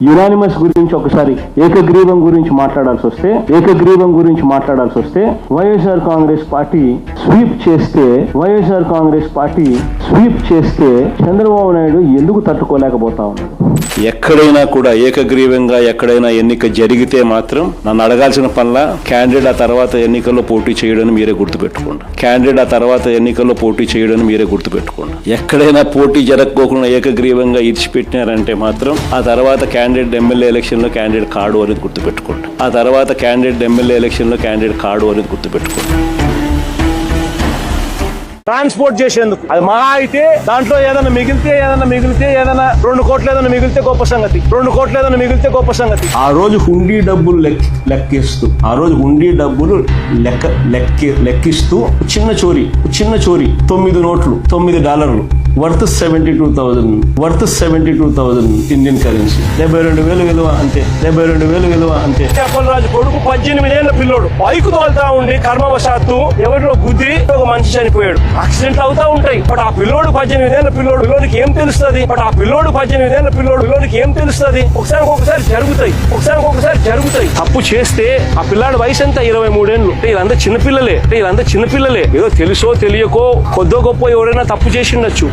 Unanimous గురించి ఒకసారి ఏకగ్రీవం గురించి మాట్లాడాల్సి వస్తే వైఎస్ఆర్ కాంగ్రెస్ పార్టీ స్వీప్ చేస్తే చంద్రబాబు నాయుడు ఎందుకు తట్టుకోలేకపోతా ఉన్నాడు? ఎక్కడైనా కూడా ఏకగ్రీవంగా ఎక్కడైనా ఎన్నిక జరిగితే మాత్రం నన్ను అడగాల్సిన పనిలా క్యాండిడేట్ ఆ తర్వాత ఎన్నికల్లో పోటీ చేయడానికి మీరే గుర్తుపెట్టుకోండి. ఎక్కడైనా పోటీ జరగకోకుండా ఏకగ్రీవంగా ఇచ్చిపెట్టినారంటే మాత్రం ఆ తర్వాత క్యాండిడేట్ ఎమ్మెల్యే ఎలక్షన్ లో క్యాండిడేట్ కాడు అనేది గుర్తుపెట్టుకోండి. ట్రాన్స్పోర్ట్ చేసేందుకు అది మహా అయితే దాంట్లో ఏదైనా మిగిలితే 2 కోట్లు ఏదైనా మిగిలితే గొప్ప సంగతి. ఆ రోజు హుండీ డబ్బులు లెక్కిస్తూ చిన్న చోరీ 9 నోట్లు $9 వర్త్ 72,000 ఇండియన్ కరెన్సీ. 72,000 విలువ అంతే. రాజు కొడుకు 18 ఏళ్ల పిల్లోడు బైక్ తోలుతా ఉండి కర్మవశాత్తు ఎవరిలో గుద్ది ఒక మనిషి చనిపోయాడు. యాక్సిడెంట్ అవుతా ఉంటాయి. బట్ ఆ పిల్లోడు 18 ఏళ్ల పిల్లోడికి ఏం తెలుస్తుంది? ఒకసారి జరుగుతాయి. తప్పు చేస్తే ఆ పిల్లాడి వయసు ఎంత? 23 ఏళ్ళు. వీళ్ళంతా చిన్నపిల్లలే. ఏదో తెలుసో తెలియకో కొద్దో గొప్ప ఎవరైనా తప్పు చేసిండొచ్చు.